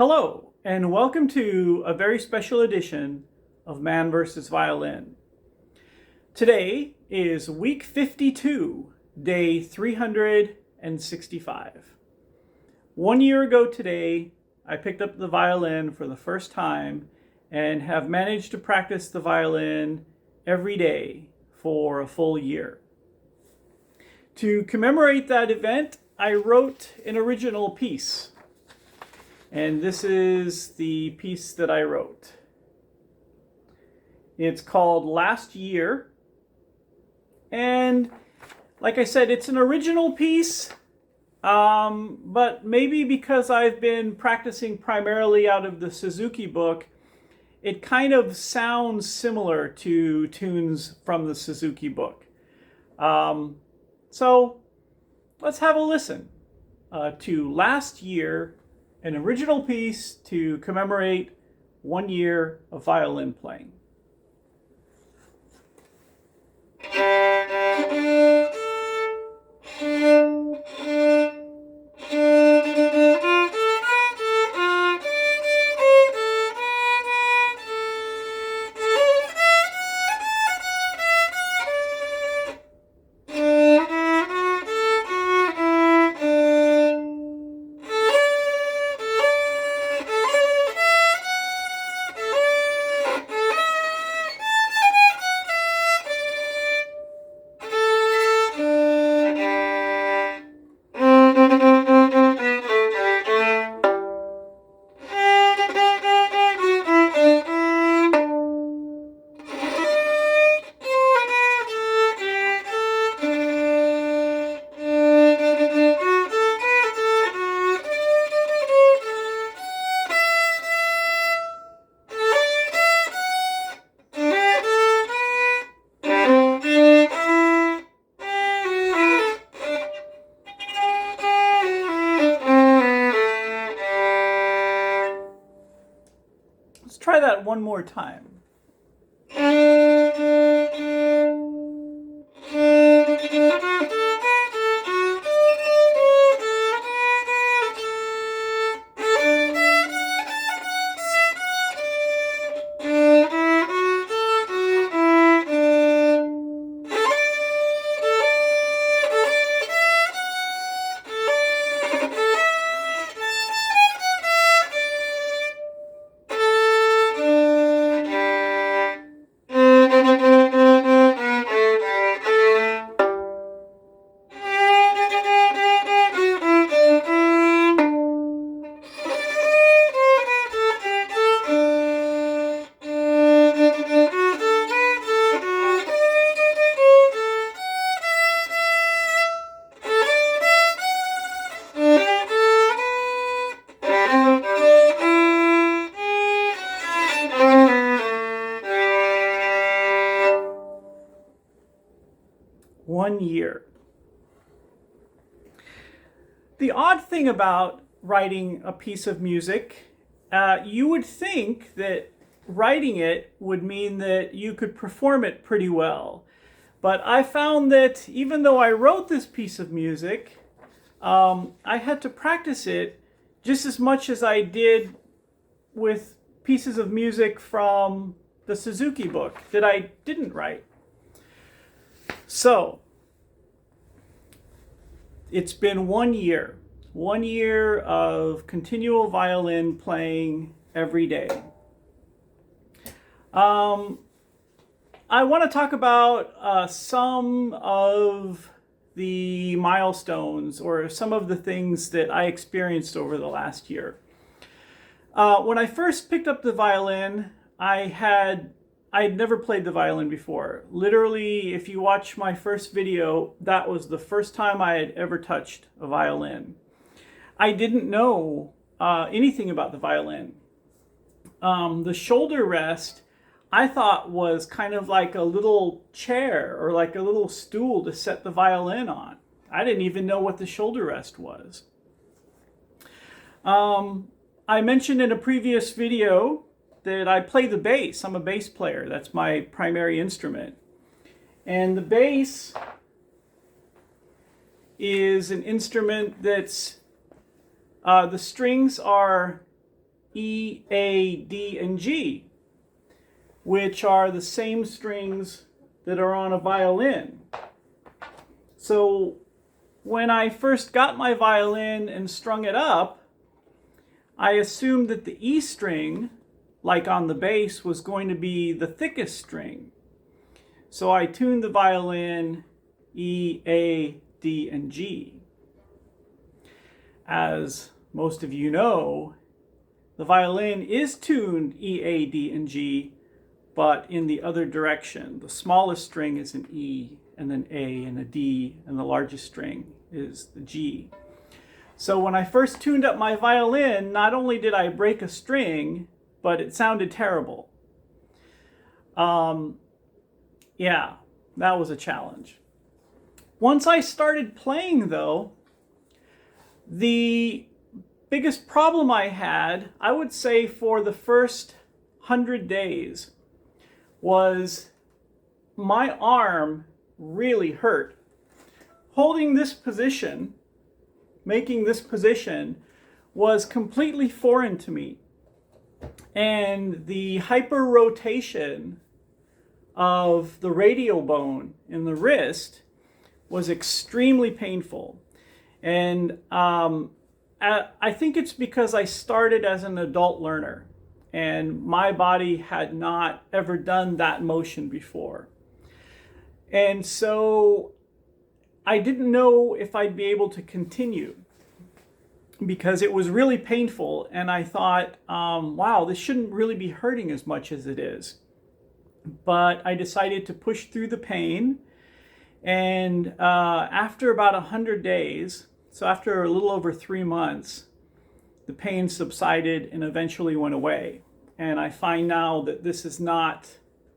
Hello, and welcome to a very special edition of Man vs. Violin. Today is week 52, day 365. 1 year ago today, I picked up the violin for the first time and have managed to practice the violin every day for a full year. To commemorate that event, I wrote an original piece. And this is the piece that I wrote. It's called Last Year. And like I said, it's an original piece, but maybe because I've been practicing primarily out of the Suzuki book, it kind of sounds similar to tunes from the Suzuki book. So let's have a listen to Last Year, an original piece to commemorate 1 year of violin playing. Let's try that one more time. One year. The odd thing about writing a piece of music, you would think that writing it would mean that you could perform it pretty well. But I found that even though I wrote this piece of music, I had to practice it just as much as I did with pieces of music from the Suzuki book that I didn't write. So, it's been 1 year. 1 year of continual violin playing every day. I want to talk about some of the milestones or some of the things that I experienced over the last year. When I first picked up the violin, I had never played the violin before. Literally, if you watch my first video, that was the first time I had ever touched a violin. I didn't know anything about the violin. The shoulder rest, I thought, was kind of like a little chair or like a little stool to set the violin on. I didn't even know what the shoulder rest was. I mentioned in a previous video that I play the bass. I'm a bass player. That's my primary instrument. And the bass is an instrument that's, the strings are E, A, D, and G, which are the same strings that are on a violin. So when I first got my violin and strung it up, I assumed that the E string, like on the bass, was going to be the thickest string. So I tuned the violin E, A, D, and G. As most of you know, the violin is tuned E, A, D, and G, but in the other direction. The smallest string is an E, and then A, and a D, and the largest string is the G. So when I first tuned up my violin, not only did I break a string, but it sounded terrible. Yeah, that was a challenge. Once I started playing, though, the biggest problem I had, I would say for the first 100 days, was my arm really hurt. Holding this position, making this position, was completely foreign to me. And the hyper-rotation of the radial bone in the wrist was extremely painful. And I think it's because I started as an adult learner and my body had not ever done that motion before. And so I didn't know if I'd be able to continue because it was really painful. And I thought, wow, this shouldn't really be hurting as much as it is. But I decided to push through the pain. And after about 100 days, so after a little over 3 months, the pain subsided and eventually went away. And I find now that this is not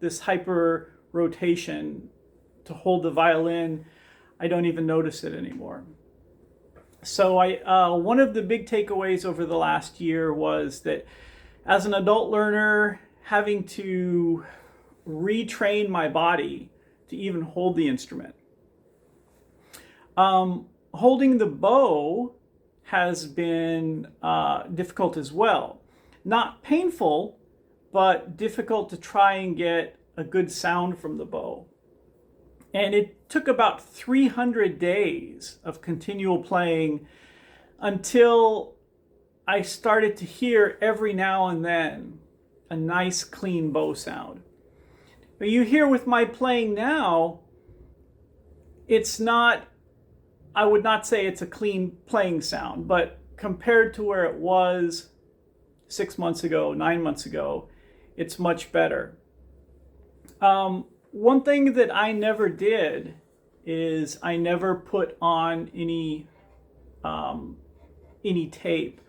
this hyper rotation to hold the violin. I don't even notice it anymore. So one of the big takeaways over the last year was that as an adult learner, having to retrain my body to even hold the instrument. Holding the bow has been difficult as well. Not painful, but difficult to try and get a good sound from the bow. And it took about 300 days of continual playing until I started to hear every now and then a nice clean bow sound. But you hear with my playing now, it's not, I would not say it's a clean playing sound, but compared to where it was 6 months ago, 9 months ago, it's much better. One thing that I never did is I never put on any tape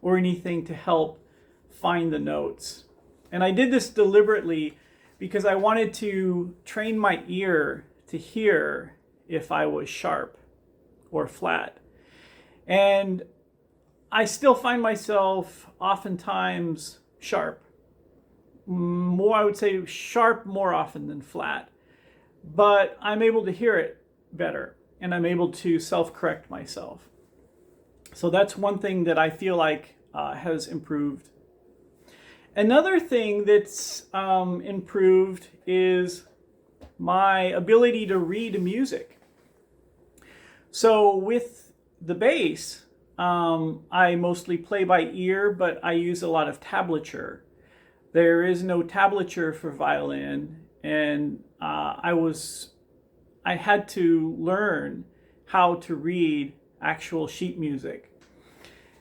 or anything to help find the notes. And I did this deliberately because I wanted to train my ear to hear if I was sharp or flat. And I still find myself oftentimes sharp. More, I would say sharp more often than flat. But I'm able to hear it better and I'm able to self-correct myself. So that's one thing that I feel like has improved. Another thing that's improved is my ability to read music. So with the bass, I mostly play by ear, but I use a lot of tablature. There is no tablature for violin, and I had to learn how to read actual sheet music.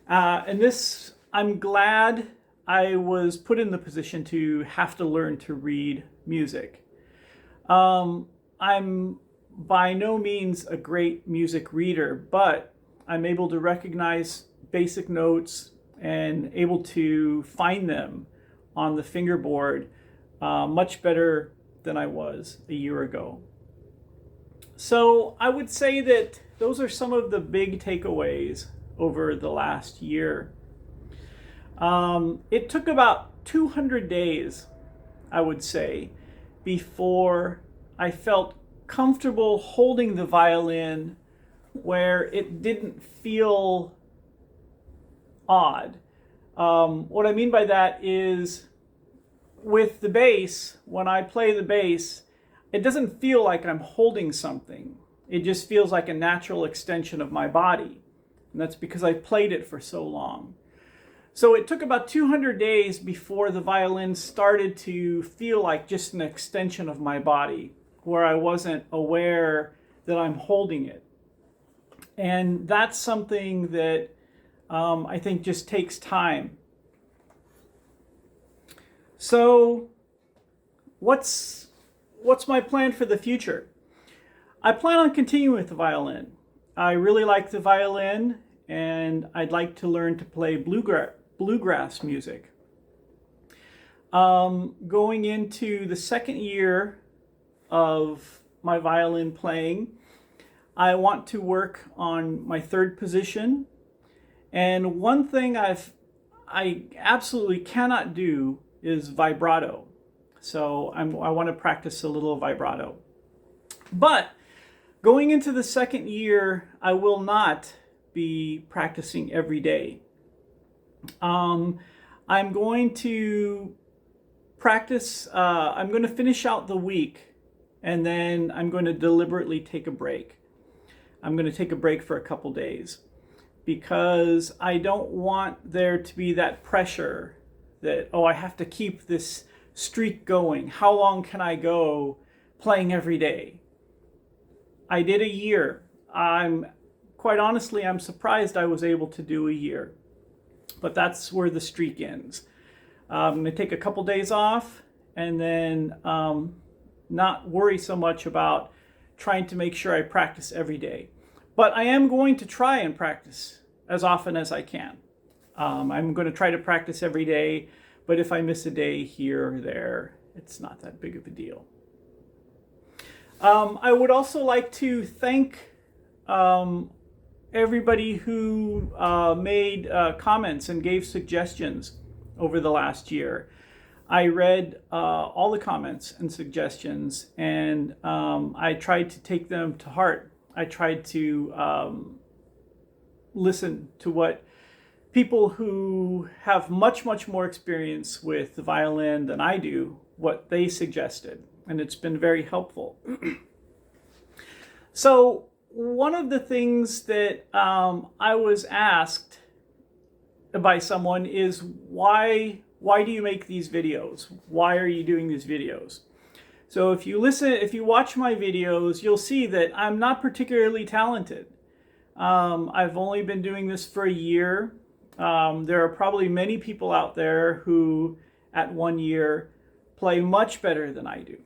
And this, I'm glad I was put in the position to have to learn to read music. I'm by no means a great music reader, but I'm able to recognize basic notes and able to find them on the fingerboard much better than I was a year ago. So I would say that those are some of the big takeaways over the last year. It took about 200 days, I would say, before I felt comfortable holding the violin where it didn't feel odd. What I mean by that is with the bass, when I play the bass, it doesn't feel like I'm holding something. It just feels like a natural extension of my body. And that's because I've played it for so long. So it took about 200 days before the violin started to feel like just an extension of my body, where I wasn't aware that I'm holding it. And that's something that I think just takes time. So what's my plan for the future? I plan on continuing with the violin. I really like the violin, and I'd like to learn to play bluegrass music. Going into the second year of my violin playing, I want to work on my third position. And one thing I absolutely cannot do is vibrato. So I want to practice a little vibrato. But going into the second year, I will not be practicing every day. I'm going to practice, I'm going to finish out the week, and then I'm going to deliberately take a break. I'm going to take a break for a couple days because I don't want there to be that pressure that, oh, I have to keep this streak going. How long can I go playing every day? I did a year. Quite honestly, I'm surprised I was able to do a year. But that's where the streak ends. I'm going to take a couple days off and then not worry so much about trying to make sure I practice every day. But I am going to try and practice as often as I can. I'm going to try to practice every day, but if I miss a day here or there, it's not that big of a deal. I would also like to thank everybody who made comments and gave suggestions over the last year. I read all the comments and suggestions, and I tried to take them to heart. I tried to listen to what people who have much, much more experience with the violin than I do, what they suggested, and it's been very helpful. So one of the things that I was asked by someone is, why do you make these videos? Why are you doing these videos? So if you watch my videos, you'll see that I'm not particularly talented. I've only been doing this for a year. There are probably many people out there who at 1 year play much better than I do.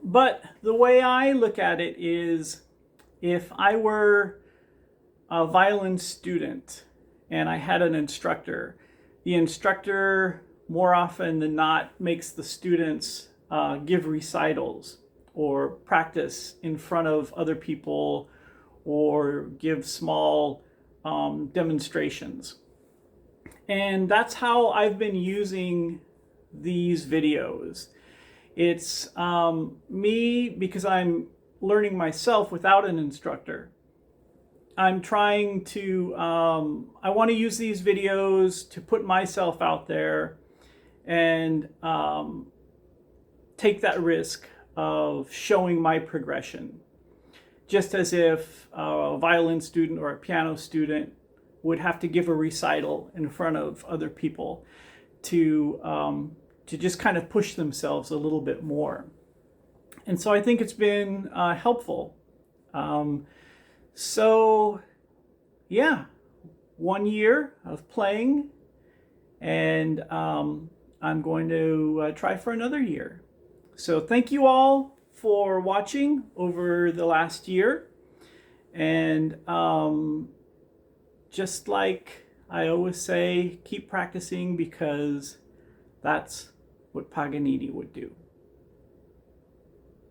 But the way I look at it is, if I were a violin student and I had an instructor, the instructor more often than not makes the students give recitals or practice in front of other people or give small demonstrations. And that's how I've been using these videos. It's me, because I'm learning myself without an instructor. I'm trying to, I want to use these videos to put myself out there and take that risk of showing my progression. Just as if a violin student or a piano student would have to give a recital in front of other people to just kind of push themselves a little bit more. And so I think it's been helpful. So yeah, 1 year of playing, and I'm going to try for another year. So thank you all for watching over the last year. And just like I always say, keep practicing, because that's what Paganini would do.